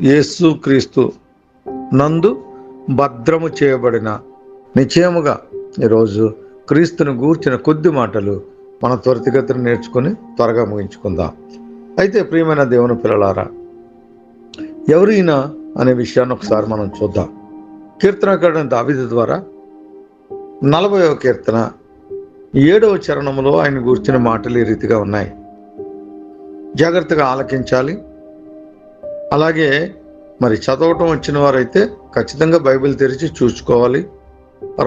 యేసు క్రీస్తు నందు భద్రము చేయబడిన నిశ్చయముగా ఈరోజు క్రీస్తును గూర్చిన కొద్ది మాటలు మనం త్వరితగతిని నేర్చుకొని త్వరగా ముగించుకుందాం. అయితే ప్రియమైన దేవుని పిల్లలారా, ఎవరైనా అనే విషయాన్ని ఒకసారి మనం చూద్దాం. కీర్తనకారుడైన దావీదు ద్వారా 40వ కీర్తన 7వ చరణంలో ఆయన గూర్చిన మాటలు ఈ రీతిగా ఉన్నాయి. జాగ్రత్తగా ఆలకించాలి. అలాగే మరి చదవటం వచ్చిన వారైతే ఖచ్చితంగా బైబిల్ తెరిచి చూసుకోవాలి.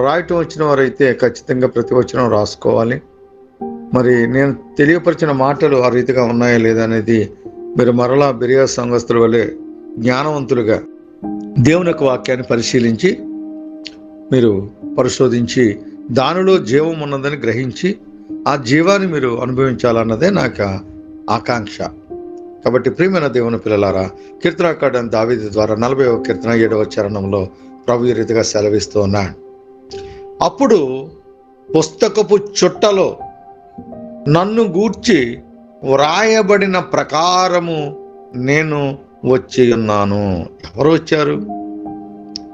రాయటం వచ్చిన వారైతే ఖచ్చితంగా ప్రతి వచనం రాసుకోవాలి. మరి నేను తెలియపరిచిన మాటలు ఆ రీతిగా ఉన్నాయా లేదా అనేది మీరు మరలా బెరియా సంఘస్థుల వలె జ్ఞానవంతులుగా దేవుని యొక్క వాక్యాన్ని పరిశీలించి మీరు పరిశోధించి దానిలో జీవం ఉన్నదని గ్రహించి ఆ జీవాన్ని మీరు అనుభవించాలన్నదే నాకు ఆకాంక్ష. కాబట్టి ప్రియమైన దేవుని పిల్లలారా, కీర్తనకారుడైన దావీదు ద్వారా 40వ కీర్తన 7వ చరణంలో ప్రభు ఈ రీతిగా సెలవిస్తూ ఉన్నాడు. అప్పుడు పుస్తకపు చుట్టలో నన్ను గూర్చి వ్రాయబడిన ప్రకారము నేను వచ్చి ఉన్నాను. ఎవరు వచ్చారు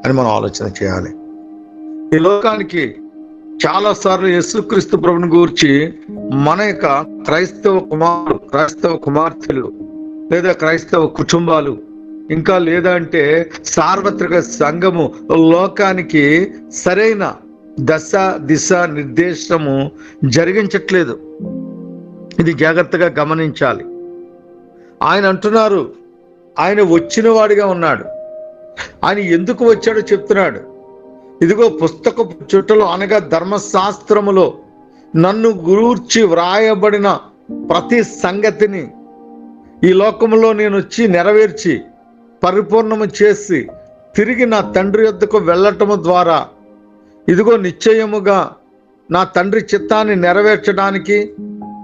అని మనం ఆలోచన చేయాలి. ఈ లోకానికి చాలాసార్లు యేసుక్రీస్తు ప్రభుని గూర్చి మన యొక్క క్రైస్తవ కుమార్తెలు లేదా క్రైస్తవ కుటుంబాలు ఇంకా లేదా అంటే సార్వత్రిక సంఘము లోకానికి సరైన దిశ నిర్దేశము జరిగించట్లేదు. ఇది జాగ్రత్తగా గమనించాలి. ఆయన అంటున్నారు, ఆయన వచ్చిన వాడిగా ఉన్నాడు. ఆయన ఎందుకు వచ్చాడో చెప్తున్నాడు. ఇదిగో పుస్తకపు చుట్టలో అనగా ధర్మశాస్త్రములో నన్ను గూర్చి వ్రాయబడిన ప్రతి సంగతిని ఈ లోకంలో నేను వచ్చి నెరవేర్చి పరిపూర్ణము చేసి తిరిగి నా తండ్రి యొద్దకు వెళ్ళటము ద్వారా ఇదిగో నిశ్చయముగా నా తండ్రి చిత్తాన్ని నెరవేర్చడానికి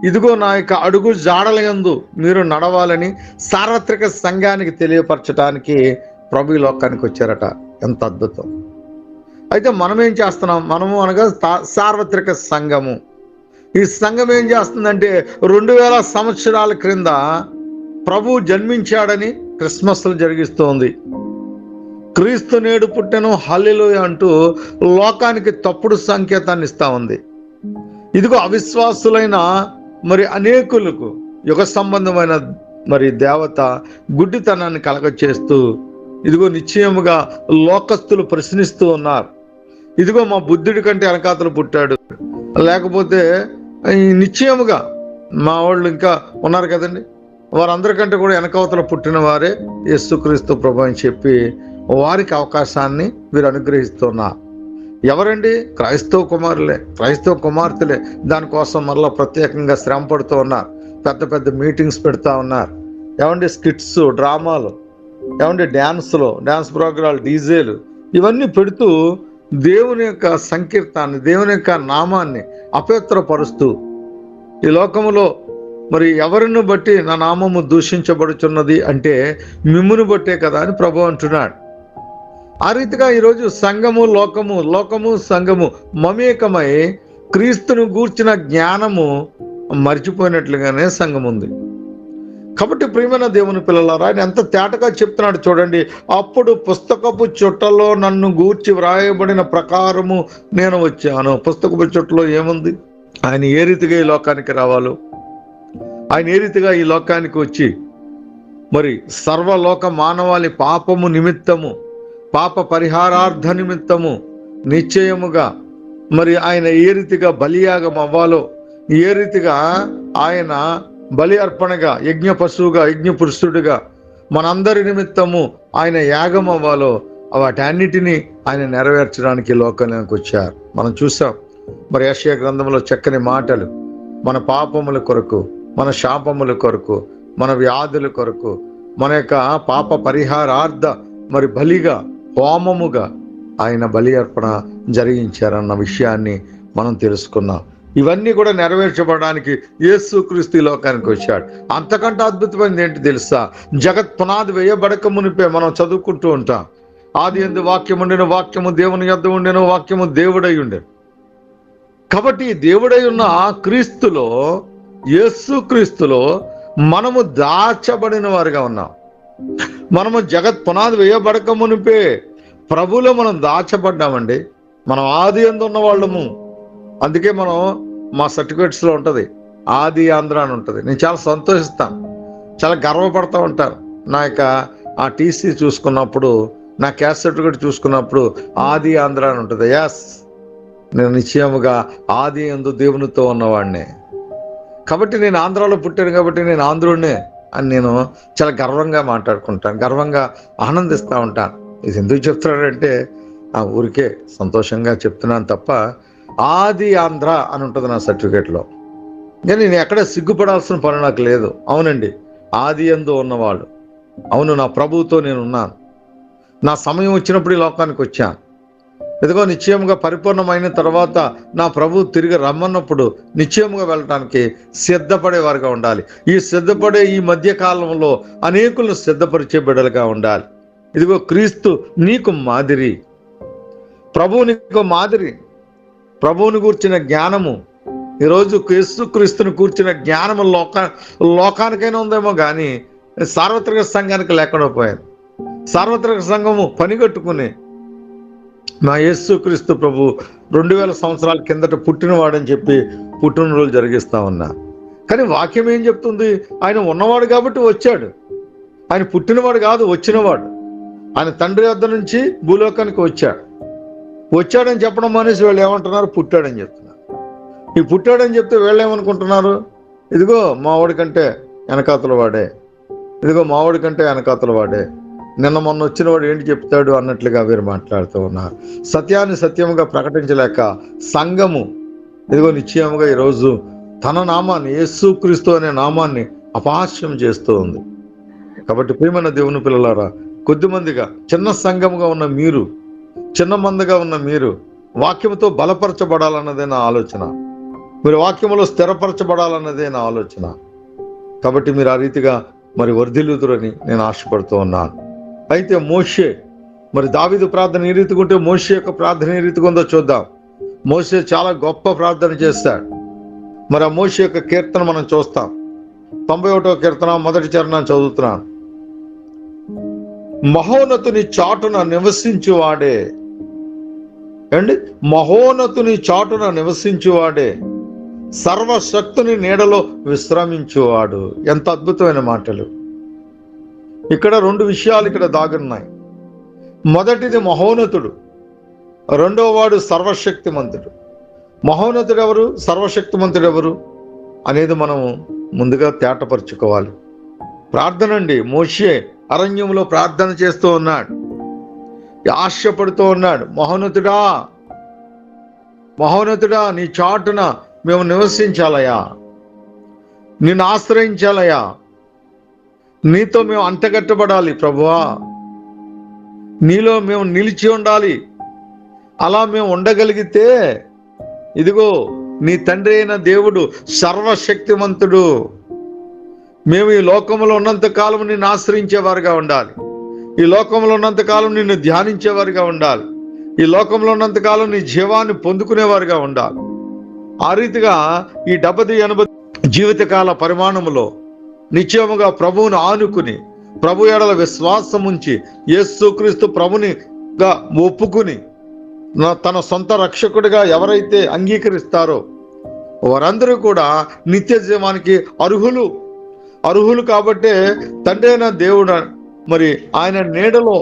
ఇదిగో నా యొక్క అడుగు జాడలయందు మీరు నడవాలని సార్వత్రిక సంఘానికి తెలియపరచడానికి ప్రభు ఈ లోకానికి వచ్చారట. ఎంత అద్భుతం! అయితే మనం ఏం చేస్తున్నాం? మనము అనగా సార్వత్రిక సంఘము. ఈ సంఘం ఏం చేస్తుందంటే 2000 సంవత్సరాల క్రింద ప్రభు జన్మించాడని క్రిస్మస్లు జరిగిస్తోంది. క్రీస్తు నేడు పుట్టెను హల్లెలూయా అంటూ లోకానికి తప్పుడు సంకేతాన్ని ఇస్తా ఉంది. ఇదిగో అవిశ్వాసులైన మరి అనేకులకు యుగ సంబంధమైన మరి దేవత గుడ్డితనాన్ని కలగచేస్తూ ఇదిగో నిశ్చయముగా లోకస్తులు ప్రశ్నిస్తూ ఉన్నారు. ఇదిగో మా బుద్ధుడి కంటే వెనకాతలు పుట్టాడు, లేకపోతే నిశ్చయముగా మా వాళ్ళు ఇంకా ఉన్నారు కదండి, వారందరికంటే కూడా వెనకాతలు పుట్టిన వారే యేసుక్రీస్తు ప్రభు అని చెప్పి వారికి అవకాశాన్ని వీరు అనుగ్రహిస్తున్నారు. ఎవరండి? క్రైస్తవ కుమార్తెలే. దానికోసం మరలా ప్రత్యేకంగా శ్రమ పడుతూ ఉన్నారు. పెద్ద పెద్ద మీటింగ్స్ పెడతా ఉన్నారు. ఏమండి స్కిట్స్, డ్రామాలు, ఏమండి డ్యాన్స్ ప్రోగ్రాలు, డీజేలు ఇవన్నీ పెడుతూ దేవుని యొక్క సంకీర్తాన్ని, దేవుని యొక్క నామాన్ని అపవిత్రపరుస్తూ ఈ లోకములో మరి ఎవరిని బట్టి నా నామము దూషించబడుచున్నది అంటే మిమ్మును బట్టే కదా అని ప్రభు అంటున్నాడు. ఆ రీతిగా ఈరోజు సంఘము లోకము సంఘము మమేకమై క్రీస్తును గూర్చిన జ్ఞానము మర్చిపోయినట్లుగానే సంఘం ఉంది. కాబట్టి ప్రియమైన దేవుని పిల్లలారా, ఆయన ఎంత తేటగా చెప్తున్నాడు చూడండి. అప్పుడు పుస్తకపు చుట్టలో నన్ను గూర్చి వ్రాయబడిన ప్రకారము నేను వచ్చాను. పుస్తకపు చుట్టలో ఏముంది? ఆయన ఏ రీతిగా ఈ లోకానికి రావాలో, ఆయన ఏ రీతిగా ఈ లోకానికి వచ్చి మరి సర్వలోక మానవాళి పాపము నిమిత్తము, పాప పరిహారార్థ నిమిత్తము నిశ్చయముగా మరి ఆయన ఏ రీతిగా బలియాగం అవ్వాలో, ఏ రీతిగా ఆయన బలి అర్పణగా, యజ్ఞ పశువుగా, యజ్ఞ పురుషుడిగా మనందరి నిమిత్తము ఆయన యాగం అవ్వాలో వాటన్నిటినీ ఆయన నెరవేర్చడానికి లోకానికి వచ్చారు. మనం చూసాం మరి యెషయా గ్రంథంలో చక్కని మాటలు. మన పాపముల కొరకు, మన శాపముల కొరకు, మన వ్యాధుల కొరకు, మన యొక్క పాప పరిహారార్థ మరి బలిగా, హోమముగా ఆయన బలి అర్పణ జరిగించారన్న విషయాన్ని మనం తెలుసుకున్నాం. ఇవన్నీ కూడా నెరవేర్చబడడానికి యేసుక్రీస్తు ఈ లోకానికి వచ్చాడు. అంతకంటే అద్భుతమైనది ఏంటి తెలుసా? జగత్ పునాది వేయబడక మునిపే మనం చదువుకుంటూ ఉంటాం, ఆది యందు వాక్యం ఉండెను, వాక్యము దేవుని యొద్ద ఉండెను, వాక్యము దేవుడై ఉండెను. కాబట్టి దేవుడై ఉన్న యేసుక్రీస్తులో మనము దాచబడిన వారుగా ఉన్నాం. మనము జగత్ పునాది వేయబడక మునిపే ప్రభులో మనం దాచబడ్డామండి. మనం ఆది యందు ఉన్న వాళ్ళము. అందుకే మనం మా సర్టిఫికేట్స్ లో ఉంటది ఆది ఆంధ్ర అని ఉంటది. నేను చాలా సంతోషిస్తాను, చాలా గర్వపడతా ఉంటాను. నా యొక్క ఆ టీసీ చూసుకున్నప్పుడు, నా క్యాస్ట్ సర్టిఫికేట్ చూసుకున్నప్పుడు ఆది ఆంధ్ర అని ఉంటుంది. యాస్, నేను నిశ్చయముగా ఆది యందు దేవునితో ఉన్నవాడిని. కాబట్టి నేను ఆంధ్రాలో పుట్టాను కాబట్టి నేను ఆంధ్రుడినే అని నేను చాలా గర్వంగా మాట్లాడుకుంటాను, గర్వంగా ఆనందిస్తూ ఉంటాను. ఇది ఎందుకు చెప్తున్నాడంటే ఆ ఊరికే సంతోషంగా చెప్తున్నాను తప్ప ఆది ఆంధ్ర అని ఉంటుంది నా సర్టిఫికేట్లో. కానీ నేను ఎక్కడ సిగ్గుపడాల్సిన పని నాకు లేదు. అవునండి, ఆది యందు ఉన్నవాళ్ళు. అవును, నా ప్రభువుతో నేను ఉన్నాను. నా సమయం వచ్చినప్పుడు ఈ లోకానికి వచ్చాను. ఇదిగో నిశ్చయముగా పరిపూర్ణమైన తర్వాత నా ప్రభు తిరిగి రమ్మన్నప్పుడు నిశ్చయముగా వెళ్ళటానికి సిద్ధపడేవారుగా ఉండాలి. ఈ సిద్ధపడే ఈ మధ్య కాలంలో అనేకులను సిద్ధపరిచే బిడ్డలుగా ఉండాలి. ఇదిగో క్రీస్తు నీకు మాదిరి, ప్రభువు నీకు మాదిరి. ప్రభువుని కూర్చిన జ్ఞానము ఈరోజు క్రీస్తుని కూర్చిన జ్ఞానము లోకానికైనా ఉందేమో కానీ సార్వత్రిక సంఘానికి లేకుండా పోయింది. సార్వత్రిక సంఘము పనిగట్టుకుని నా యేసుక్రీస్తు ప్రభు 2000 సంవత్సరాల కిందట పుట్టినవాడని చెప్పి పుట్టినరోజు జరిగిస్తా ఉన్నా. కానీ వాక్యం ఏం చెప్తుంది? ఆయన ఉన్నవాడు కాబట్టి వచ్చాడు. ఆయన పుట్టినవాడు కాదు, వచ్చినవాడు. ఆయన తండ్రి వద్ద నుంచి భూలోకానికి వచ్చాడని చెప్పడం మానేసి వీళ్ళు ఏమంటున్నారు? పుట్టాడని చెప్తున్నారు. ఈ పుట్టాడని చెప్తే వీళ్ళు ఏమనుకుంటున్నారు? ఇదిగో మావాడి కంటే వెనకాతల వాడే, ఇదిగో మావాడి కంటే వెనకాతల వాడే, నిన్న మొన్న వచ్చిన వాడు ఏంటి చెప్తాడు అన్నట్లుగా వీరు మాట్లాడుతూ ఉన్నారు. సత్యాన్ని సత్యముగా ప్రకటించలేక సంఘము ఇదిగో నిశ్చయముగా ఈరోజు తన నామాన్ని, యేసుక్రీస్తు అనే నామాన్ని అపహాస్యం చేస్తూ ఉంది. కాబట్టి ప్రియమైన దేవుని పిల్లలారా, కొద్దిమందిగా చిన్న సంఘముగా ఉన్న మీరు, చిన్న మందిగా ఉన్న మీరు వాక్యముతో బలపరచబడాలన్నదే నా ఆలోచన. మీరు వాక్యములో స్థిరపరచబడాలన్నదే నా ఆలోచన. కాబట్టి మీరు ఆ రీతిగా మరి వర్ధిల్లుదురని నేను ఆశపడుతూ ఉన్నాను. అయితే మోషే, మరి దావీదు ప్రార్థన ఏ రీతిగా ఉంటే మోషే యొక్క ప్రార్థన ఏ రీతిగా ఉందో చూద్దాం. మోషే చాలా గొప్ప ప్రార్థన చేస్తాడు. మరి ఆ మోషే యొక్క కీర్తన మనం చూస్తాం. 91వ కీర్తన మొదటి చరణాన్ని చదువుతున్నాను. మహోన్నతుని చాటున నివసించువాడే అండి, మహోన్నతుని చాటున నివసించువాడే, సర్వశక్తుని నీడలో విశ్రమించువాడు. ఎంత అద్భుతమైన మాటలు! ఇక్కడ 2 విషయాలు ఇక్కడ దాగున్నాయి. మొదటిది మహోన్నతుడు, రెండవ వాడు సర్వశక్తిమంతుడు. మహోన్నతుడు ఎవరు, సర్వశక్తిమంతుడు ఎవరు అనేది మనం ముందుగా తేటపరుచుకోవాలి. ప్రార్థన అండి. మోషే అరణ్యంలో ప్రార్థన చేస్తూ ఉన్నాడు, ఆశపడుతూ ఉన్నాడు. మహోన్నతుడా, మహోన్నతుడా, నీ చాటున మేము నివసించాలయా, నిన్ను ఆశ్రయించాలయా, నీతో మేము అంటగట్టబడాలి ప్రభువా, నీలో మేము నిలిచి ఉండాలి. అలా మేము ఉండగలిగితే ఇదిగో నీ తండ్రి అయిన దేవుడు సర్వశక్తిమంతుడు. మేము ఈ లోకంలో ఉన్నంత కాలం నిన్ను ఆశ్రయించేవారుగా ఉండాలి. ఈ లోకంలో ఉన్నంత కాలం నిన్ను ధ్యానించేవారుగా ఉండాలి. ఈ లోకంలో ఉన్నంత కాలం నీ జీవాన్ని పొందుకునేవారుగా ఉండాలి. ఆ రీతిగా ఈ 70-80 జీవితకాల పరిమాణములో నిశ్చయముగా ప్రభువును ఆనుకుని, ప్రభు ఎడల విశ్వాసం ఉంచి, యేసుక్రీస్తు ప్రభునిగా ఒప్పుకుని తన సొంత రక్షకుడిగా ఎవరైతే అంగీకరిస్తారో వారందరూ కూడా నిత్య జీవానికి అర్హులు. కాబట్టే తండ్రి అయిన దేవుడు మరి ఆయన నీడలో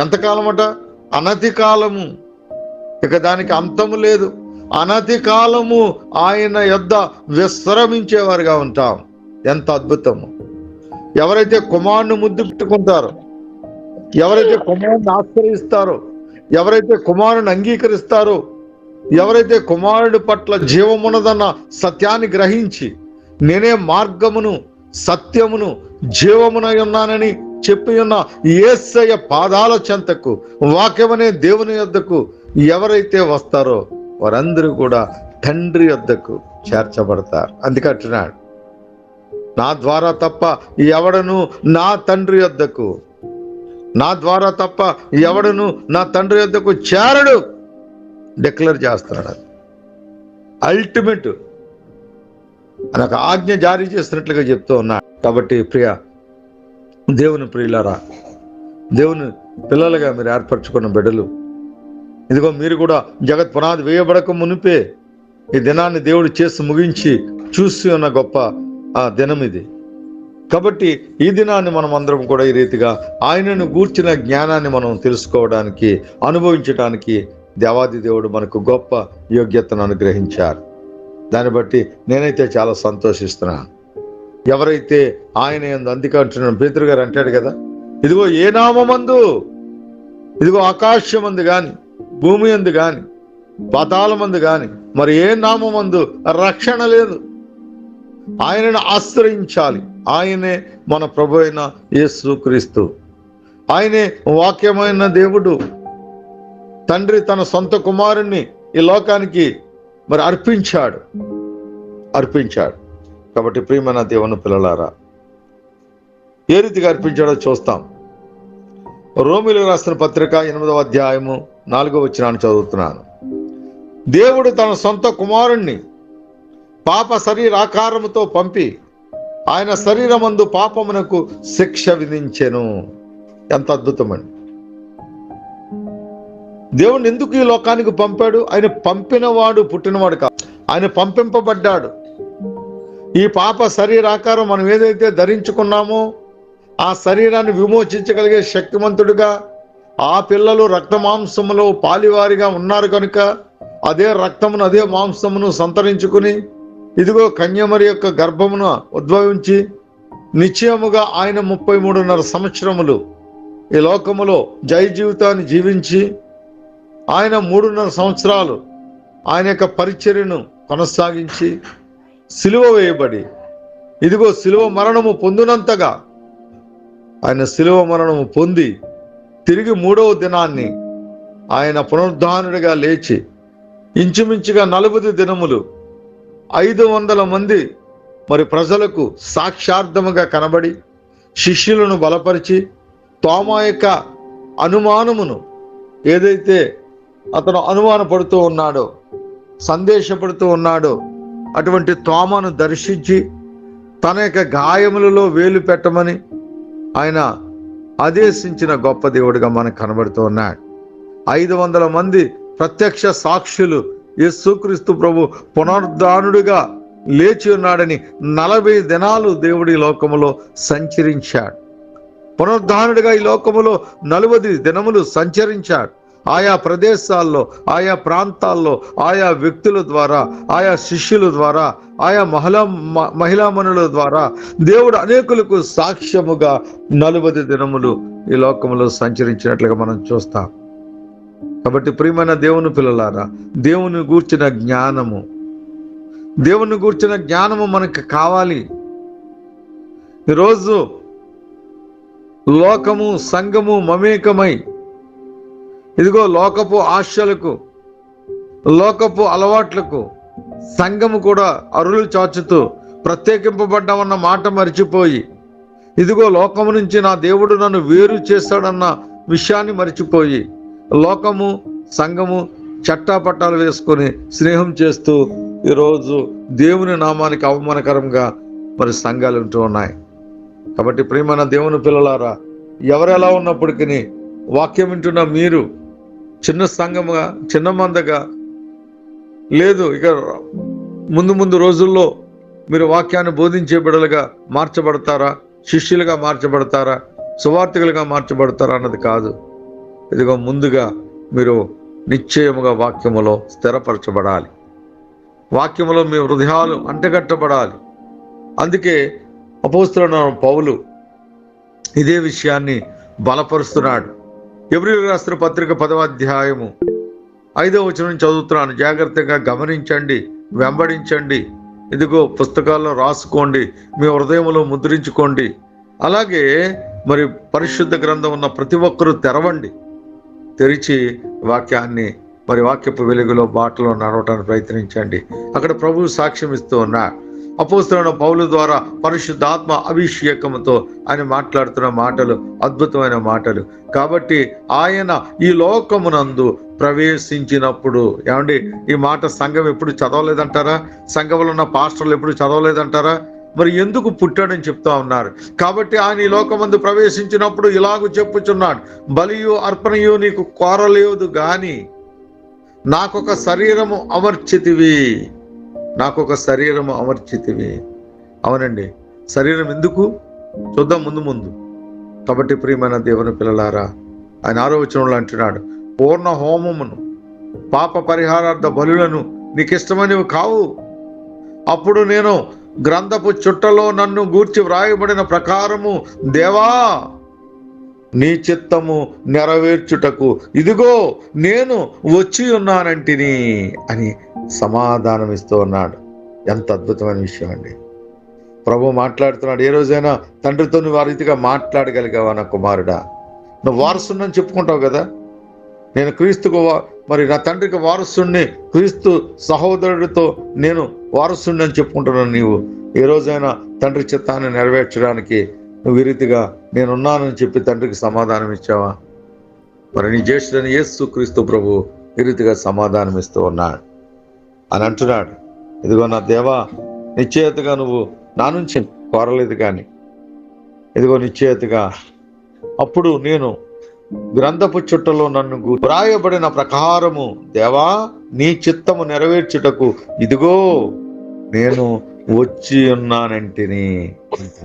ఎంతకాలమట? అనతి కాలము. ఇక దానికి అంతము లేదు. అనతి కాలము ఆయన యొద్ద విశ్రమించేవారుగా ఉంటాం. ఎంత అద్భుతము! ఎవరైతే కుమారుని ముద్దు పెట్టుకుంటారో, ఎవరైతే కుమారుని ఆశ్రయిస్తారో, ఎవరైతే కుమారుని అంగీకరిస్తారో, ఎవరైతే కుమారుడి పట్ల జీవమున్నదన్న సత్యాన్ని గ్రహించి నేనే మార్గమును, సత్యమును, జీవమునై ఉన్నానని చెప్పి ఉన్న యేసయ్య పాదాల చెంతకు, వాక్యమనే దేవుని యొద్దకు ఎవరైతే వస్తారో వారందరూ కూడా తండ్రి యొద్దకు చేర్చబడతారు. అందుకంటున్నాడు, నా ద్వారా తప్ప ఎవడను నా తండ్రి యొద్దకు, నా ద్వారా తప్ప ఎవడను నా తండ్రి యొద్దకు చేరడు డిక్లేర్ చేస్తున్నాడు. అల్టిమేట్ అని ఒక ఆజ్ఞ జారీ చేస్తున్నట్లుగా చెప్తూ ఉన్నాడు. కాబట్టి ప్రియ, దేవుని ప్రియులారా, దేవుని పిల్లలుగా మీరు ఏర్పరచుకున్న బిడ్డలు, ఇదిగో మీరు కూడా జగత్ పునాది వేయబడక మునిపే ఈ దినాన్ని దేవుడు చేసి ముగించి చూసి ఉన్న గొప్ప దినం ఇది. కాబట్టి ఈ దినాన్ని మనం అందరం కూడా ఈ రీతిగా ఆయనను గూర్చిన జ్ఞానాన్ని మనం తెలుసుకోవడానికి, అనుభవించడానికి దేవాది దేవుడు మనకు గొప్ప యోగ్యతను అనుగ్రహించారు. దాన్ని బట్టి నేనైతే చాలా సంతోషిస్తున్నాను. ఎవరైతే ఆయన యందు అందుకంటున్నాను, పేతురు గారు అంటాడు కదా, ఇదిగో ఏ నామమందు, ఇదిగో ఆకాశమందు గాని, భూమి యందు గాని, పాతాళమందు గాని మరి ఏ నామమందు రక్షణ లేదు. ఆయనను ఆశ్రయించాలి. ఆయనే మన ప్రభు అయిన యేసుక్రీస్తు. ఆయనే వాక్యమైన దేవుడు. తండ్రి తన సొంత కుమారుణ్ణి ఈ లోకానికి మరి అర్పించాడు. కాబట్టి ప్రియమైన దేవుని పిల్లలారా, ఏ రీతిగా అర్పించాడో చూస్తాం. రోమీయులకు రాసిన పత్రిక 8వ అధ్యాయము 4వ వచనాన్ని చదువుతున్నాను. దేవుడు తన సొంత కుమారుణ్ణి పాప శరీరాకారముతో పంపి ఆయన శరీరమందు పాపమునకు శిక్ష విధించెను. ఎంత అద్భుతమండి! దేవుడు ఎందుకు ఈ లోకానికి పంపాడు? ఆయన పంపినవాడు పుట్టినవాడు కాదు, ఆయన పంపింపబడ్డాడు. ఈ పాప శరీరాకారం మనం ఏదైతే ధరించుకున్నామో ఆ శరీరాన్ని విమోచించగలిగే శక్తిమంతుడుగా ఆ పిల్లలు రక్త మాంసములో పాలివారిగా ఉన్నారు కనుక అదే రక్తమును అదే మాంసమును సంతరించుకుని ఇదిగో కన్యమరి యొక్క గర్భమును ఉద్భవించి నిశ్చయముగా ఆయన 33.5 సంవత్సరములు ఈ లోకములో జయ జీవితాన్ని జీవించి ఆయన 3.5 సంవత్సరాలు ఆయన యొక్క పరిచర్యను కొనసాగించి సిలువ వేయబడి ఇదిగో సిలువ మరణము పొందినంతగా ఆయన సిలువ మరణము పొంది తిరిగి 3వ దినాన్ని ఆయన పునరుద్ధానుడిగా లేచి ఇంచుమించుగా 40 దినములు 500 మంది మరి ప్రజలకు సాక్షార్థముగా కనబడి శిష్యులను బలపరిచి తోమా యొక్క అనుమానమును ఏదైతే అతను అనుమానపడుతూ ఉన్నాడో, సందేశపడుతూ ఉన్నాడో అటువంటి తోమాను దర్శించి తన యొక్క గాయములలో వేలు పెట్టమని ఆయన ఆదేశించిన గొప్ప దేవుడిగా మనకు కనబడుతూ ఉన్నాడు. 500 మంది ప్రత్యక్ష సాక్షులు యేసుక్రీస్తు ప్రభు పునరుద్ధానుడిగా లేచి ఉన్నాడని 40 దినాలు దేవుడి లోకములో సంచరించాడు. పునరుద్ధానుడిగా ఈ లోకములో 40 దినములు సంచరించాడు. ఆయా ప్రదేశాల్లో, ఆయా ప్రాంతాల్లో, ఆయా వ్యక్తుల ద్వారా, ఆయా శిష్యుల ద్వారా, ఆయా మహిళామణుల ద్వారా దేవుడు అనేకులకు సాక్ష్యముగా 40 దినములు ఈ లోకములో సంచరించినట్లుగా మనం చూస్తాం. కాబట్టి ప్రియమైన దేవుని పిల్లలారా, దేవుని గూర్చిన జ్ఞానము మనకు కావాలి. ఈరోజు లోకము సంఘము మమేకమై ఇదిగో లోకపు ఆశలకు, లోకపు అలవాట్లకు సంఘము కూడా అరులు చాచుతూ ప్రత్యేకింపబడ్డామన్న మాట మరిచిపోయి ఇదిగో లోకము నుంచి నా దేవుడు నన్ను వేరు చేస్తాడన్న విషయాన్ని మరిచిపోయి లోకము సంఘము చట్టాపట్టాలు వేసుకొని స్నేహం చేస్తూ ఈరోజు దేవుని నామానికి అవమానకరంగా మరి సంఘాలు ఉంటూ ఉన్నాయి. కాబట్టి ప్రియమైన దేవుని పిల్లలారా, ఎవరెలా ఉన్నప్పటికీ వాక్యం వింటున్న మీరు చిన్న సంఘముగా, చిన్న మందగా లేదు, ఇక ముందు రోజుల్లో మీరు వాక్యాన్ని బోధించే బిడ్డలుగా మార్చబడతారా, శిష్యులుగా మార్చబడతారా, సువార్థికులుగా మార్చబడతారా అన్నది కాదు. ఇదిగో ముందుగా మీరు నిశ్చయముగా వాక్యములో స్థిరపరచబడాలి. వాక్యములో మీ హృదయాలు అంటగట్టబడాలి. అందుకే అపోస్తలుడైన పౌలు ఇదే విషయాన్ని బలపరుస్తున్నాడు. హెబ్రీయులకు రాసిన పత్రిక 10వ అధ్యాయము 5వ వచనం చదువుతున్నాను. జాగ్రత్తగా గమనించండి, వెంబడించండి. ఇదిగో పుస్తకాల్లో రాసుకోండి, మీ హృదయంలో ముద్రించుకోండి. అలాగే మరి పరిశుద్ధ గ్రంథం ఉన్న ప్రతి ఒక్కరూ తెరిచి వాక్యాన్ని మరి వాక్యపు వెలుగులో బాటలో నడవటానికి ప్రయత్నించండి. అక్కడ ప్రభువు సాక్ష్యం ఇస్తూ ఉన్నాడు. అపోస్తలుడైన పౌలు ద్వారా పరిశుద్ధాత్మ అభిషేకముతో ఆయన మాట్లాడుతున్న మాటలు అద్భుతమైన మాటలు. కాబట్టి ఆయన ఈ లోకమునందు ప్రవేశించినప్పుడు, ఏమండి ఈ మాట సంఘం ఎప్పుడు చదవలేదంటారా? సంఘంలో ఉన్న పాస్టర్లు ఎప్పుడు చదవలేదంటారా? మరి ఎందుకు పుట్టాడని చెప్తా ఉన్నారు. కాబట్టి ఆయన ఈ లోకమందు ప్రవేశించినప్పుడు ఇలాగూ చెప్పుచున్నాడు, బలియు అర్పణయు నీకు కోరలేదు గాని నాకొక శరీరము అమర్చితివి, నాకొక శరీరము అమర్చితివి. అవునండి, శరీరం ఎందుకు చూద్దాం ముందు. కాబట్టి ప్రియమైన దేవుని పిల్లలారా, ఆయన 6వ వచనంలో అంటున్నాడు, పూర్ణ హోమమును పాప పరిహారార్థ బలులను నీకు ఇష్టమైనవి కావు. అప్పుడు నేను గ్రంథపు చుట్టలో నన్ను గూర్చి వ్రాయబడిన ప్రకారము దేవా నీ చిత్తము నెరవేర్చుటకు ఇదిగో నేను వచ్చి ఉన్నానంటిని అని సమాధానం ఇస్తూ ఉన్నాడు. ఎంత అద్భుతమైన విషయం అండి. ప్రభు మాట్లాడుతున్నాడు. ఏ రోజైనా తండ్రితో నువ్వు ఆ రీతిగా మాట్లాడగలిగావా? నా కుమారుడా, నువ్వు వారసుని చెప్పుకుంటావు కదా, నేను క్రీస్తుకు మరి నా తండ్రికి వారసుని, క్రీస్తు సహోదరుడితో నేను వారసుని అని చెప్పుకుంటున్నాను. నీవు ఏ రోజైనా తండ్రి చిత్తాన్ని నెరవేర్చడానికి నువ్వు ఈ రీతిగా నేనున్నానని చెప్పి తండ్రికి సమాధానం ఇచ్చావా? మరి నీ జ్యేష్ఠుడైన యేసు క్రీస్తు ప్రభు ఈ రీతిగా సమాధానం ఇస్తూ ఉన్నాడు అని అంటున్నాడు. ఇదిగో నా దేవా, నిశ్చయతగా నువ్వు నా నుంచి కోరలేదు కానీ ఇదిగో నిశ్చయతగా అప్పుడు నేను గ్రంథపు చుట్టలో నన్ను వ్రాయబడిన ప్రకారము దేవా నీ చిత్తము నెరవేర్చుటకు ఇదిగో నేను వచ్చి ఉన్నానంటిని.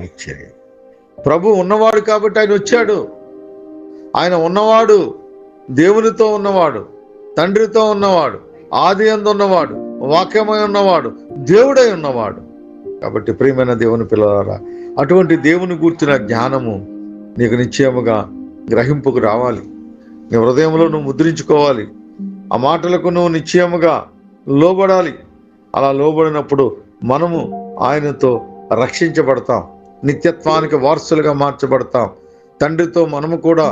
ఆశ్చర్యం. ప్రభు ఉన్నవాడు కాబట్టి ఆయన వచ్చాడు. ఆయన ఉన్నవాడు, దేవునితో ఉన్నవాడు, తండ్రితో ఉన్నవాడు, ఆది యందు ఉన్నవాడు, వాక్యమై ఉన్నవాడు, దేవుడై ఉన్నవాడు. కాబట్టి ప్రియమైన దేవుని పిల్లలారా, అటువంటి దేవుని గూర్చిన జ్ఞానము నీకు నిశ్చయముగా గ్రహింపుకు రావాలి. నీ హృదయంలో నువ్వు ముద్రించుకోవాలి. ఆ మాటలకు నువ్వు నిశ్చయముగా లోబడాలి. అలా లోబడినప్పుడు మనము ఆయనతో రక్షించబడతాం, నిత్యత్వానికి వారసులుగా మార్చబడతాం. తండ్రితో మనము కూడా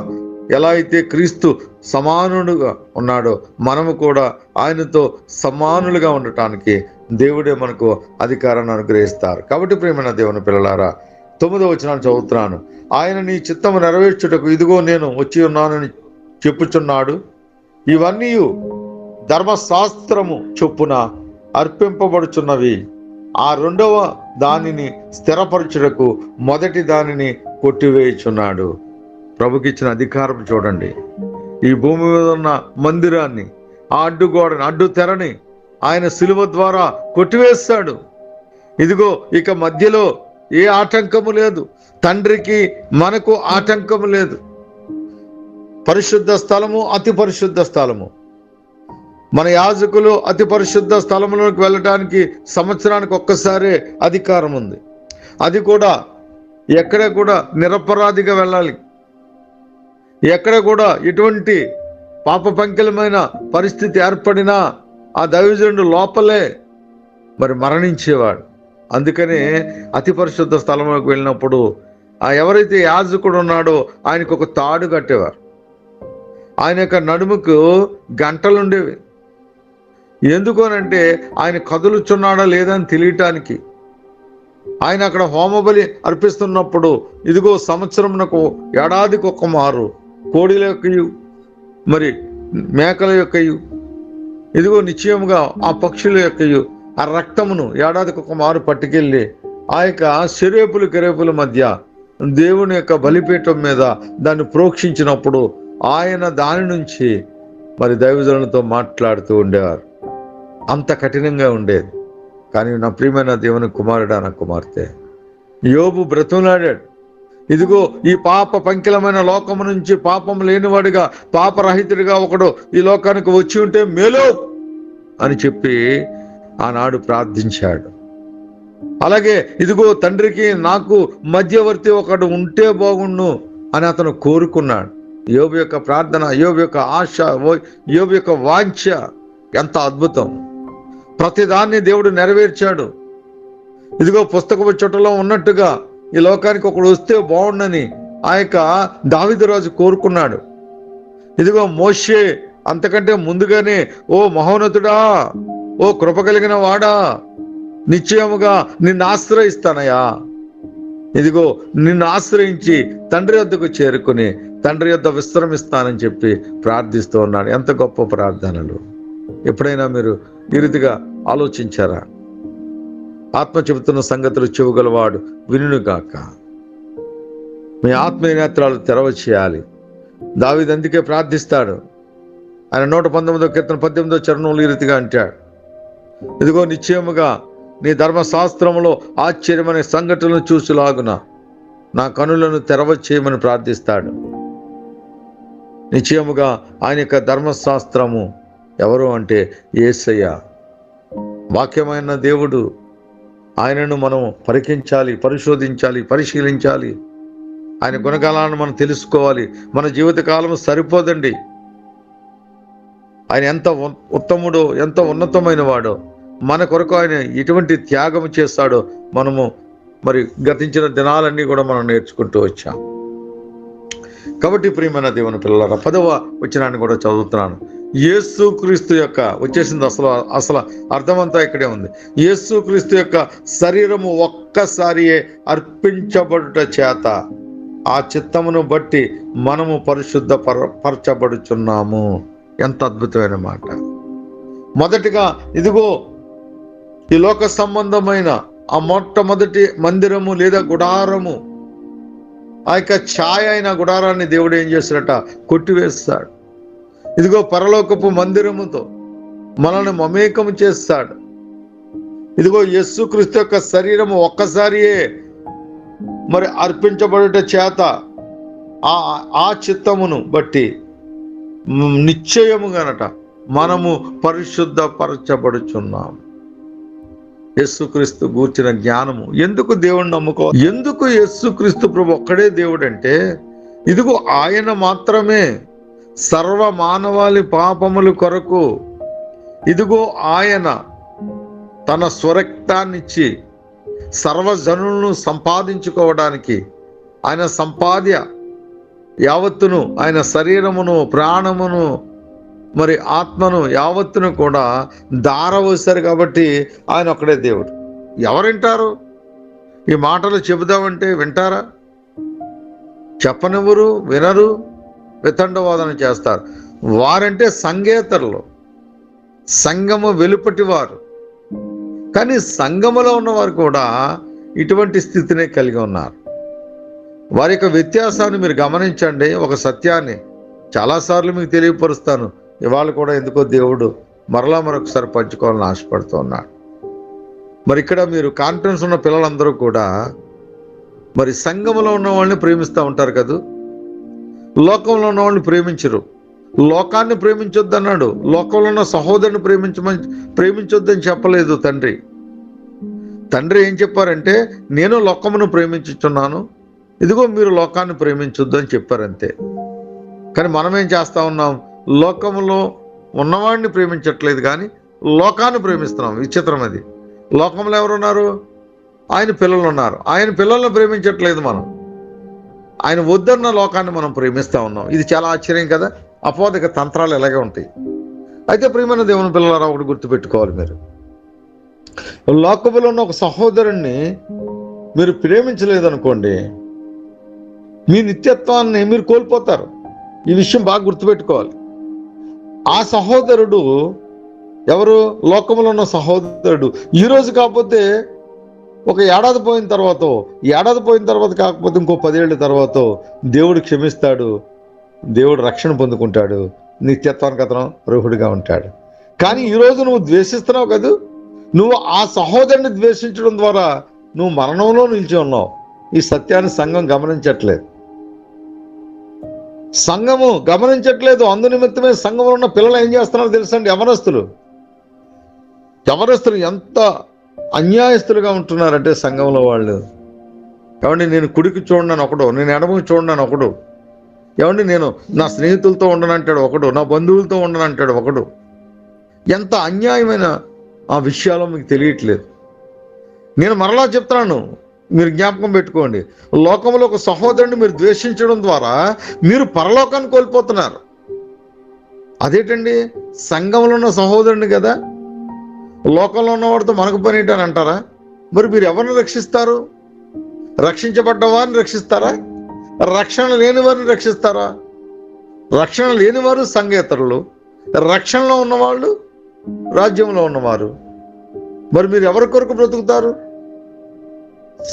ఎలా అయితే క్రీస్తు సమానుడుగా ఉన్నాడో మనము కూడా ఆయనతో సమానులుగా ఉండటానికి దేవుడే మనకు అధికారాన్ని అనుగ్రహిస్తారు. కాబట్టి ప్రియమైన దేవుని పిల్లలారా, 9వ వచనాన్ని చదువుతున్నాను. ఆయన నీ చిత్తము నెరవేర్చుటకు ఇదిగో నేను వచ్చి ఉన్నానని చెప్పుచున్నాడు. ఇవన్నీ ధర్మశాస్త్రము చొప్పున అర్పింపబడుచున్నవి. ఆ 2వ దానిని స్థిరపరచుటకు మొదటి దానిని కొట్టివేయుచున్నాడు. ప్రభుకి ఇచ్చిన అధికారం చూడండి. ఈ భూమి మీద ఉన్న మందిరాన్ని, ఆ అడ్డుగోడని, అడ్డు తెరని ఆయన శిలువ ద్వారా కొట్టివేస్తాడు. ఇదిగో ఇక మధ్యలో ఏ ఆటంకము లేదు. తండ్రికి మనకు ఆటంకము లేదు. పరిశుద్ధ స్థలము, అతి పరిశుద్ధ స్థలము. మన యాజకులు అతి పరిశుద్ధ స్థలములోకి వెళ్ళడానికి సంవత్సరానికి ఒక్కసారే అధికారం ఉంది. అది కూడా ఎక్కడ కూడా నిరపరాధిగా వెళ్ళాలి. ఎక్కడ కూడా ఎటువంటి పాప పంకిలమైన పరిస్థితి ఏర్పడినా ఆ దైవజనుడు లోపలే మరి మరణించేవాడు. అందుకనే అతి పరిశుద్ధ స్థలంలోకి వెళ్ళినప్పుడు ఆ ఎవరైతే యాజకుడు ఉన్నాడో ఆయనకు ఒక తాడు కట్టేవారు. ఆయన యొక్క నడుముకు గంటలుండేవి. ఎందుకోనంటే ఆయన కదులుచున్నాడా లేదని తెలియటానికి. ఆయన అక్కడ హోమబలి అర్పిస్తున్నప్పుడు ఇదిగో సంవత్సరమునకు ఏడాదికి ఒక మారు కోడిల యొక్కయు మరి మేకల యొక్కయు ఇదిగో నిశ్చయముగా ఆ పక్షుల యొక్కయు ఆ రక్తమును ఏడాదికి ఒక మారు పట్టుకెళ్ళి ఆ యొక్క శరేపులు కెరేపుల మధ్య దేవుని యొక్క బలిపీఠం మీద దాన్ని ప్రోక్షించినప్పుడు ఆయన దాని నుంచి మరి దైవజనులతో మాట్లాడుతూ ఉండేవారు. అంత కఠినంగా ఉండేది. కానీ నా ప్రియమైన దేవుని కుమారుడా, నా కుమార్తె, యోబు బ్రతులాడాడు. ఇదిగో ఈ పాప పంకిలమైన లోకము నుంచి పాపం లేనివాడిగా, పాపరహితుడిగా ఒకడు ఈ లోకానికి వచ్చి ఉంటే మేలు అని చెప్పి ఆనాడు ప్రార్థించాడు. అలాగే ఇదిగో తండ్రికి నాకు మధ్యవర్తి ఒకడు ఉంటే బాగుండు అని అతను కోరుకున్నాడు. యోబు యొక్క ప్రార్థన, యోబు యొక్క ఆశ, యోబు యొక్క వాంఛ ఎంత అద్భుతం. ప్రతిదాన్ని దేవుడు నెరవేర్చాడు. ఇదిగో పుస్తకపు చుట్టలో ఉన్నట్టుగా ఈ లోకానికి ఒకడు వస్తే బాగుండని ఆ యొక్క దావీదు రాజు కోరుకున్నాడు. ఇదిగో మోషే అంతకంటే ముందుగానే ఓ మహోన్నతుడా, ఓ కృప కలిగిన వాడా, నిశ్చయముగా నిన్ను ఆశ్రయిస్తానయ్యా, ఇదిగో నిన్ను ఆశ్రయించి తండ్రి వద్దకు చేరుకుని తండ్రి వద్ద విశ్రమిస్తానని చెప్పి ప్రార్థిస్తూ ఉన్నాడు. ఎంత గొప్ప ప్రార్థనలు! ఎప్పుడైనా మీరు ఈ రీతిగా ఆలోచించారా? ఆత్మ చెబుతున్న సంగతులు చెవుగలవాడు వినుగాక. మీ ఆత్మీయ నేత్రాలు తెరవ చేయాలి. దావీదు అందుకే ప్రార్థిస్తాడు. ఆయన 119వ కీర్తన 18వ చరణంలో ఈ రీతిగా అంటాడు, ఇదిగో నిశ్చయముగా నీ ధర్మశాస్త్రములో ఆశ్చర్యమైన సంఘటనలను చూసులాగున నా కనులను తెరవ చేయమని ప్రార్థిస్తాడు. నిశ్చయముగా ఆయన యొక్క ధర్మశాస్త్రము ఎవరు అంటే యేసయ్య, వాక్యమైన దేవుడు. ఆయనను మనం పరికించాలి, పరిశోధించాలి, పరిశీలించాలి. ఆయన గుణగణాలను మనం తెలుసుకోవాలి. మన జీవితకాలం సరిపోదండి. ఆయన ఎంత ఉత్తముడో, ఎంత ఉన్నతమైన వాడో, మన కొరకు ఆయన ఎటువంటి త్యాగం చేస్తాడో మనము మరి గతించిన దినాలన్నీ కూడా మనం నేర్చుకుంటూ వచ్చాం. కాబట్టి ప్రియమైన దేవుని పిల్లలారా, 10వ వచనాన్ని కూడా చదువుతున్నాను. యేసుక్రీస్తు యొక్క వచ్చేసింది. అసలు అర్థమంతా ఇక్కడే ఉంది. యేసుక్రీస్తు యొక్క శరీరము ఒక్కసారియే అర్పించబడుట చేత ఆ చిత్తమును బట్టి మనము పరిశుద్ధ పరచబడుచున్నాము. ఎంత అద్భుతమైన మాట. మొదటిగా ఇదిగో ఈ లోక సంబంధమైన ఆ మొట్టమొదటి మందిరము లేదా గుడారము, ఆ యొక్క ఛాయ అయిన గుడారాన్ని దేవుడు ఏం చేస్తాడట? కొట్టివేస్తాడు. ఇదిగో పరలోకపు మందిరముతో మనల్ని మమేకము చేస్తాడు. ఇదిగో యేసుక్రీస్తు యొక్క శరీరము ఒక్కసారియే మరి అర్పించబడుట చేత ఆ చిత్తమును బట్టి నిశ్చయముగానట మనము పరిశుద్ధపరచబడుచున్నాము. యేసుక్రీస్తు గూర్చిన జ్ఞానము. ఎందుకు దేవుణ్ణి నమ్ముకోవాలి? ఎందుకు యేసుక్రీస్తు ప్రభు ఒక్కడే దేవుడు అంటే, ఇదిగో ఆయన మాత్రమే సర్వ మానవాళి పాపముల కొరకు ఇదిగో ఆయన తన స్వరక్తాన్నిచ్చి సర్వజనులను సంపాదించుకోవడానికి ఆయన సంపాద్య యావత్తును, ఆయన శరీరమును, ప్రాణమును, మరి ఆత్మను యావత్తును కూడా దారవోశారు. కాబట్టి ఆయన ఒక్కడే దేవుడు. ఎవరు వింటారు? ఈ మాటలు చెబుదామంటే వింటారా? చెప్పనివ్వరు, వినరు, వితండవాదన చేస్తారు. వారంటే సంఘేతరులు, సంఘము వెలుపటి వారు. కానీ సంఘములో ఉన్నవారు కూడా ఇటువంటి స్థితినే కలిగి ఉన్నారు. వారి యొక్క వ్యత్యాసాన్ని మీరు గమనించండి. ఒక సత్యాన్ని చాలాసార్లు మీకు తెలియపరుస్తాను. ఇవాళ కూడా ఎందుకో దేవుడు మరొకసారి పంచుకోవాలని ఆశపడుతూ ఉన్నాడు. మరి ఇక్కడ మీరు కాన్ఫిడెన్స్ ఉన్న పిల్లలందరూ కూడా మరి సంఘములో ఉన్న వాళ్ళని ప్రేమిస్తూ ఉంటారు కదా. లోకంలో ఉన్న వాళ్ళని ప్రేమించరు. లోకాన్ని ప్రేమించొద్దు అన్నాడు. లోకంలో ఉన్న సహోదరుని ప్రేమించొద్దని చెప్పలేదు తండ్రి. తండ్రి ఏం చెప్పారంటే, నేను లోకమును ప్రేమించుచున్నాను, ఇదిగో మీరు లోకాన్ని ప్రేమించొద్దు అని చెప్పారంతే. కానీ మనం ఏం చేస్తా ఉన్నాం? లోకములో ఉన్నవాడిని ప్రేమించట్లేదు, కానీ లోకాన్ని ప్రేమిస్తున్నాం. విచిత్రం అది. లోకంలో ఎవరున్నారు? ఆయన పిల్లలు ఉన్నారు. ఆయన పిల్లలను ప్రేమించట్లేదు మనం. ఆయన వద్దన్న లోకాన్ని మనం ప్రేమిస్తూ ఉన్నాం. ఇది చాలా ఆశ్చర్యం కదా. అపోధిక తంత్రాలు ఎలాగే ఉంటాయి. అయితే ప్రియమైన దేవుని పిల్లలారా, ఒకటి గుర్తుపెట్టుకోవాలి. మీరు లోకములో ఉన్న ఒక సహోదరుణ్ణి మీరు ప్రేమించలేదనుకోండి, మీ నిత్యత్వాన్ని మీరు కోల్పోతారు. ఈ విషయం బాగా గుర్తుపెట్టుకోవాలి. ఆ సహోదరుడు ఎవరు? లోకములో ఉన్న సహోదరుడు. ఈరోజు కాకపోతే ఒక ఏడాది పోయిన తర్వాత కాకపోతే ఇంకో 10 ఏళ్ళ తర్వాత దేవుడు క్షమిస్తాడు, దేవుడు రక్షణ పొందుకుంటాడు, నిత్యత్వానికి అతను అర్హుడిగా ఉంటాడు. కానీ ఈరోజు నువ్వు ద్వేషిస్తున్నావు కదా, నువ్వు ఆ సహోదరుని ద్వేషించడం ద్వారా నువ్వు మరణంలో నిలిచి ఉన్నావు. ఈ సత్యాన్ని సంఘం గమనించట్లేదు. సంఘము గమనించట్లేదు. అందు నిమిత్తమే సంఘంలో ఉన్న పిల్లలు ఏం చేస్తున్నారో తెలుసండి? యవనస్తులు ఎంత అన్యాయస్తులుగా ఉంటున్నారంటే సంఘంలో వాళ్ళు. ఏమండి, నేను కుడికి చూడనని ఒకడు, నేను ఎడమకి చూడనని ఒకడు, ఏమండి నేను నా స్నేహితులతో ఉండనంటాడు ఒకడు, నా బంధువులతో ఉండనంటాడు ఒకడు. ఎంత అన్యాయమైన ఆ విషయాలు మీకు తెలియట్లేదు. నేను మరలా చెప్తున్నాను, మీరు జ్ఞాపకం పెట్టుకోండి. లోకంలో ఒక సహోదరుని మీరు ద్వేషించడం ద్వారా మీరు పరలోకాన్ని కోల్పోతున్నారు. అదేంటండి? సంఘంలో ఉన్న సహోదరుని కదా, లోకంలో ఉన్నవాడితో మనకు పని ఏంటని అంటారా? మరి మీరు ఎవరిని రక్షిస్తారు? రక్షించబడ్డ వారిని రక్షిస్తారా? రక్షణ లేని వారిని రక్షిస్తారా? రక్షణ లేనివారు సంఘేతరులు, రక్షణలో ఉన్నవాళ్ళు రాజ్యంలో ఉన్నవారు. మరి మీరు ఎవరి కొరకు బ్రతుకుతారు?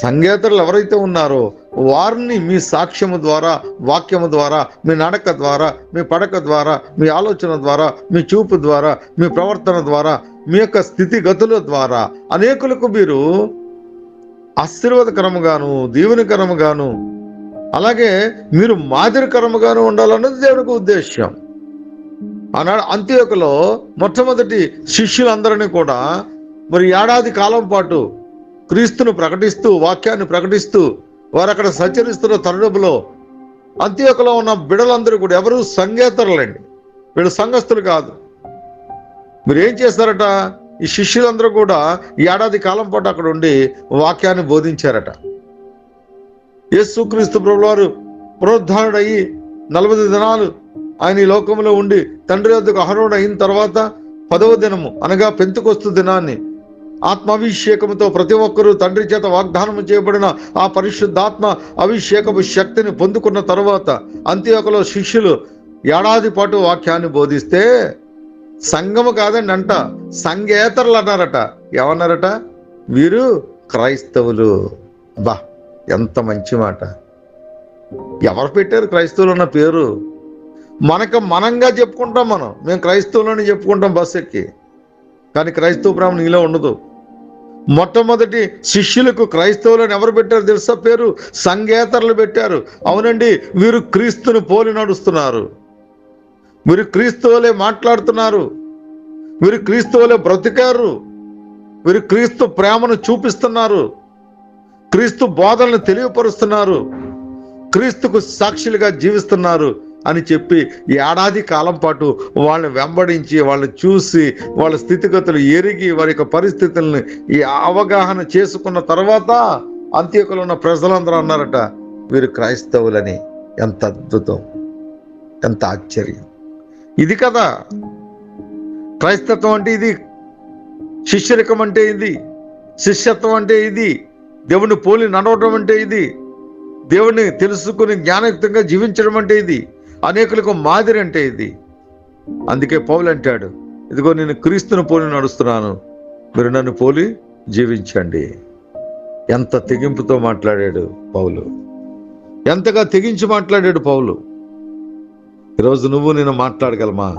సంఘేతరులు ఎవరైతే ఉన్నారో వారిని మీ సాక్ష్యము ద్వారా, వాక్యము ద్వారా, మీ నడక ద్వారా, మీ పడక ద్వారా, మీ ఆలోచన ద్వారా, మీ చూపు ద్వారా, మీ ప్రవర్తన ద్వారా, మీ యొక్క స్థితిగతుల ద్వారా అనేకులకు మీరు ఆశీర్వాదకరముగాను, దీవెనకరముగాను, అలాగే మీరు మాదిరికరముగాను ఉండాలన్నది దేవునికి ఉద్దేశ్యం. ఆనాడు అంత్యోకలో మొట్టమొదటి శిష్యులందరినీ కూడా మరి ఏడాది కాలం పాటు క్రీస్తును ప్రకటిస్తూ, వాక్యాన్ని ప్రకటిస్తూ వారు అక్కడ సంచరిస్తున్న తరుణంలో అంత్యోకలో ఉన్న బిడలందరూ కూడా ఎవరు సంఘేతరులండి, వీళ్ళు సంఘస్థులు కాదు. మీరు ఏం చేస్తారట? ఈ శిష్యులందరూ కూడా ఏడాది కాలం పాటు అక్కడ ఉండి వాక్యాన్ని బోధించారట. యేసుక్రీస్తు ప్రభువారు పునరుద్ధారుడయ్యి 40 దినాలు ఆయన ఈ లోకంలో ఉండి తండ్రి వద్దకు ఆరోహణ అయిన తర్వాత 10వ దినము అనగా పెంతెకొస్తు దినాన్ని ఆత్మాభిషేకముతో ప్రతి ఒక్కరూ తండ్రి చేత వాగ్దానం చేయబడిన ఆ పరిశుద్ధాత్మ అభిషేకపు శక్తిని పొందుకున్న తర్వాత అంత్యోకలో శిష్యులు ఏడాది పాటు వాక్యాన్ని బోధిస్తే సంఘము కాదండి అంట, సంఘేతరులు అన్నారట. ఏమన్నారట? వీరు క్రైస్తవులు. బా, ఎంత మంచి మాట! ఎవరు పెట్టారు క్రైస్తవులు అన్న పేరు? మనంగా చెప్పుకుంటాం, మేము క్రైస్తవులని చెప్పుకుంటాం బస్ ఎక్కి, కానీ క్రైస్తవ ప్రేమ నీలో ఉండదు. మొట్టమొదటి శిష్యులకు క్రైస్తవులను ఎవరు పెట్టారు తెలుసా? పేరు సంఘేతరులు పెట్టారు. అవునండి, వీరు క్రీస్తుని పోలి నడుస్తున్నారు, వీరు క్రీస్తువులే మాట్లాడుతున్నారు, వీరు క్రీస్తువులే బ్రతికారు, వీరు క్రీస్తు ప్రేమను చూపిస్తున్నారు, క్రీస్తు బోధనలు తెలియపరుస్తున్నారు, క్రీస్తుకు సాక్షులుగా జీవిస్తున్నారు అని చెప్పి ఏడాది కాలం పాటు వాళ్ళని వెంబడించి, వాళ్ళని చూసి, వాళ్ళ స్థితిగతులు ఎరిగి, వారి యొక్క పరిస్థితుల్ని ఈ అవగాహన చేసుకున్న తర్వాత అంత్యోకలో ఉన్న ప్రజలందరూ అన్నారట, వీరు క్రైస్తవులని. ఎంత అద్భుతం, ఎంత ఆశ్చర్యం! ఇది కదా క్రైస్తత్వం అంటే, ఇది శిష్యరికం అంటే, ఇది శిష్యత్వం అంటే, ఇది దేవుని పోలి నడవడం అంటే, ఇది దేవుని తెలుసుకుని జ్ఞానయుక్తంగా జీవించడం అంటే, ఇది అనేకులకు మాదిరి అంటే ఇది. అందుకే పౌలు అంటాడు, ఇదిగో నేను క్రీస్తుని పోలి నడుస్తున్నాను, మీరు నన్ను పోలి జీవించండి. ఎంత తెగింపుతో మాట్లాడాడు పౌలు, ఎంతగా తెగించి మాట్లాడాడు పౌలు. ఈరోజు నువ్వు నేను మాట్లాడగలమా?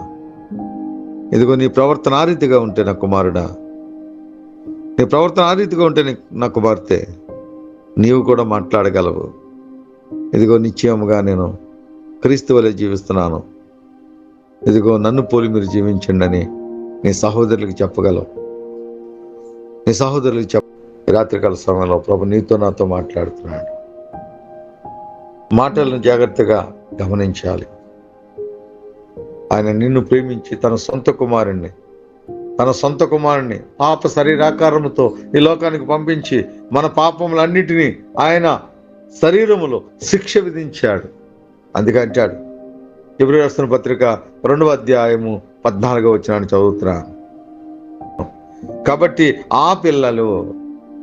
ఇదిగో నీ ప్రవర్తన ఆ రీతిగా ఉంటే నా కుమారుడా, నీ ప్రవర్తన ఆ రీతిగా ఉంటే నా కుమార్తె, నీవు కూడా మాట్లాడగలవు. ఇదిగో నిశ్చయముగా నేను క్రీస్తు వలె జీవిస్తున్నాను, ఇదిగో నన్ను పోలి మీరు జీవించండి అని నీ సహోదరులకు చెప్పగలవు. నీ సహోదరులకు రాత్రికాల సమయంలో ప్రభు నీతో నాతో మాట్లాడుతున్నాడు. మాటలను జాగ్రత్తగా గమనించాలి. ఆయన నిన్ను ప్రేమించి తన సొంత కుమారుణ్ణి పాప శరీరాకారముతో ఈ లోకానికి పంపించి మన పాపములన్నిటినీ ఆయన శరీరములో శిక్ష విధించాడు. అందుకే అంటాడు, హెబ్రీయులకు రాసిన పత్రిక 2వ అధ్యాయము 14వ వచనాన్ని చదువుతున్నాను. కాబట్టి ఆ పిల్లలు,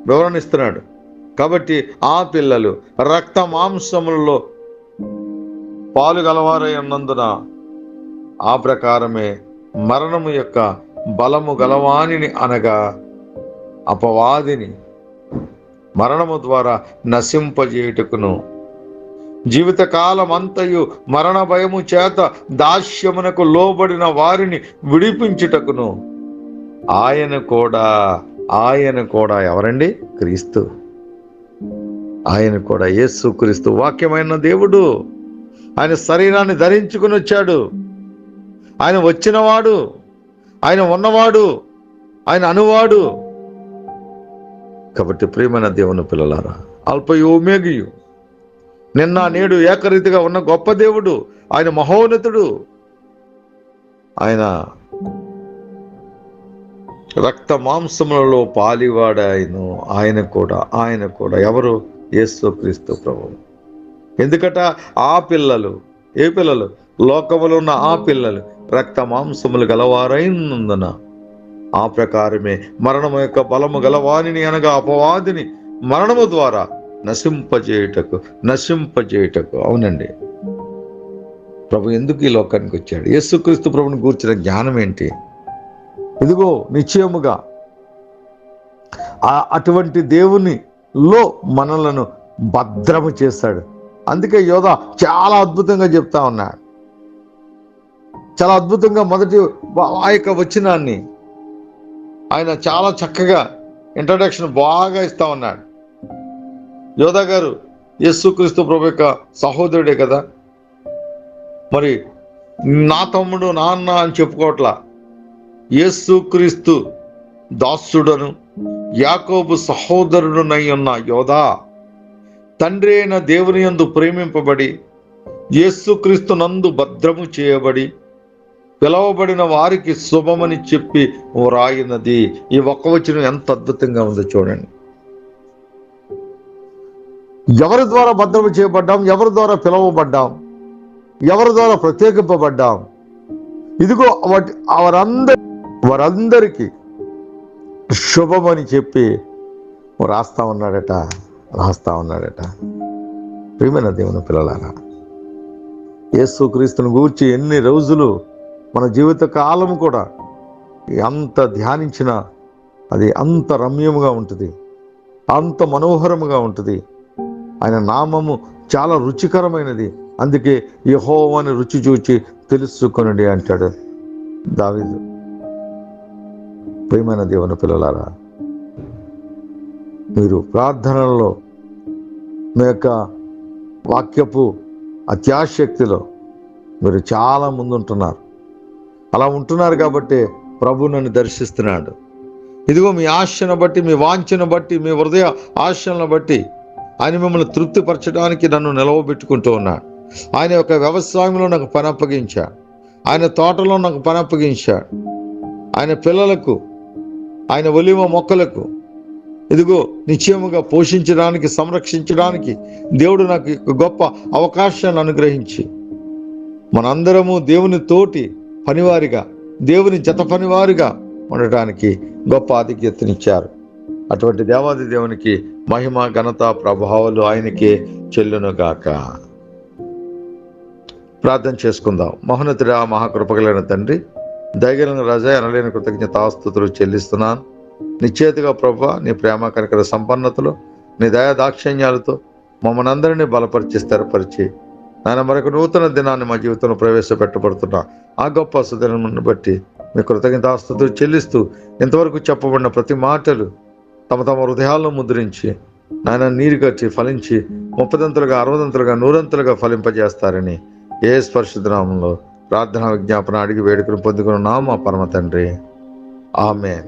వివరణ ఇస్తున్నాడు, కాబట్టి ఆ పిల్లలు రక్త మాంసములలో పాలు గలవారై ఉన్నందున ఆ ప్రకారమే మరణము యొక్క బలము గలవానిని అనగా అపవాదిని మరణము ద్వారా నశింపజేయుటకును, జీవితకాలం అంతయు మరణ భయము చేత దాస్యమునకు లోబడిన వారిని విడిపించుటకును ఆయన కూడా ఎవరండి? క్రీస్తు. ఆయన కూడా యేసు క్రీస్తు వాక్యమైన దేవుడు. ఆయన శరీరాన్ని ధరించుకుని వచ్చాడు. ఆయన వచ్చినవాడు, ఆయన ఉన్నవాడు, ఆయన అనువాడు. కాబట్టి ప్రియమైన దేవుని పిల్లలారా, అల్పయు ఓమేగయు, నిన్న నేడు ఏకరీతిగా ఉన్న గొప్ప దేవుడు, ఆయన మహోన్నతుడు. ఆయన రక్త మాంసములలో పాలివాడాయను. ఆయన కూడా ఎవరు? యేసు క్రీస్తు ప్రభువు. ఎందుకట? ఆ పిల్లలు, ఏ పిల్లలు? లోకములో ఉన్న ఆ పిల్లలు రక్త మాంసములు గలవారైనందున ఆ ప్రకారమే మరణము యొక్క బలము గలవానిని అనగా అపవాదిని మరణము ద్వారా నశింపజేయుటకు. అవునండి, ప్రభు ఎందుకు ఈ లోకానికి వచ్చాడు? యేసుక్రీస్తు ప్రభుని గూర్చిన జ్ఞానం ఏంటి? ఇదిగో నిశ్చయముగా అటువంటి దేవునిలో మనలను భద్రము చేస్తాడు. అందుకే యోధ చాలా అద్భుతంగా చెప్తా ఉన్నాడు. చాలా అద్భుతంగా మొదటి ఆ యొక్క వచనాన్ని ఆయన చాలా చక్కగా ఇంట్రడక్షన్ బాగా ఇస్తా ఉన్నాడు. యోధా గారు యేసుక్రీస్తు ప్రభు యొక్క సహోదరుడే కదా, మరి నా తమ్ముడు నాన్న అని చెప్పుకోవట్లా. యేసుక్రీస్తు దాసుడను యాకోబు సహోదరుడునై ఉన్న యోధా, తండ్రి అయిన దేవుని యందు ప్రేమింపబడి యేసుక్రీస్తు నందు భద్రము చేయబడి పిలవబడిన వారికి శుభమని చెప్పి వ్రాయినది. ఈ ఒక్క వచనం ఎంత అద్భుతంగా ఉందో చూడండి. ఎవరి ద్వారా భద్రము చేయబడ్డాం, ఎవరి ద్వారా పిలవబడ్డాం, ఎవరి ద్వారా ప్రత్యేకింపబడ్డాం, ఇదిగో వారందరికీ శుభమని చెప్పి రాస్తా ఉన్నాడట. ప్రియమైన దేవుని పిల్లలారా, యేసుక్రీస్తుని గూర్చి ఎన్ని రోజులు మన జీవిత కాలం కూడా ఎంత ధ్యానించినా అది అంత రమ్యముగా ఉంటుంది, అంత మనోహరముగా ఉంటుంది. ఆయన నామము చాలా రుచికరమైనది. అందుకే యెహోవాని రుచి చూచి తెలుసుకొనండి అంటాడు దావీదు. ప్రియమైన దేవుని పిల్లలారా, మీరు ప్రార్థనలో మీ యొక్క వాక్యపు అత్యాశక్తిలో మీరు చాలా ముందుంటున్నారు. అలా ఉంటున్నారు కాబట్టి ప్రభు నన్ను దర్శిస్తున్నాడు. ఇదిగో మీ ఆశను బట్టి, మీ వాంఛను బట్టి, మీ హృదయ ఆశలను బట్టి ఆయన మిమ్మల్ని తృప్తిపరచడానికి నన్ను నిలవబెట్టుకుంటూ ఉన్నాడు. ఆయన యొక్క వ్యవసాయంలో నాకు పని అప్పగించాడు, ఆయన తోటలో నాకు పని అప్పగించాడు, ఆయన పిల్లలకు, ఆయన ఒలివ మొక్కలకు ఇదిగో నిశ్చయముగా పోషించడానికి, సంరక్షించడానికి దేవుడు నాకు గొప్ప అవకాశాన్ని అనుగ్రహించి మనందరము దేవుని తోటి పనివారిగా, దేవుని జత పనివారిగా ఉండటానికి గొప్ప ఆధిక్యతనిచ్చారు. అటువంటి దేవాది దేవునికి మహిమ, ఘనత, ప్రభావాలు ఆయనకే చెల్లునుగాక. ప్రార్థన చేసుకుందాం. మహోన్నతుడా, మహాకృపగలైన తండ్రి, దయగలిగిన రాజా, అనలేని కృతజ్ఞతాస్తుతులు చెల్లిస్తున్నాను. నిశ్చేతగా ప్రభా, నీ ప్రేమ కనికర సంపన్నతలో, నీ దయా దాక్షిణ్యాలతో మమ్మల్ని అందరినీ బలపరిచి స్థిరపరిచి నాయన మరొక నూతన దినాన్ని మా జీవితంలో ప్రవేశపెట్టబడుతున్నా ఆ గొప్ప సుదినాన్ని బట్టి మీ కృతజ్ఞతాస్తుతులు చెల్లిస్తూ ఇంతవరకు చెప్పబడిన ప్రతి మాటలు తమ తమ హృదయాల్లో ముద్రించి నాయన నీరు కట్టి ఫలించి 30ంతలుగా 60ంతలుగా 100ంతలుగా ఫలింపజేస్తారని యేసు పరిశుద్ధ నామములో ప్రార్థనా విజ్ఞాపన అడిగి వేడుకను పొందుకున్న మా పరమ తండ్రి, ఆమేన్.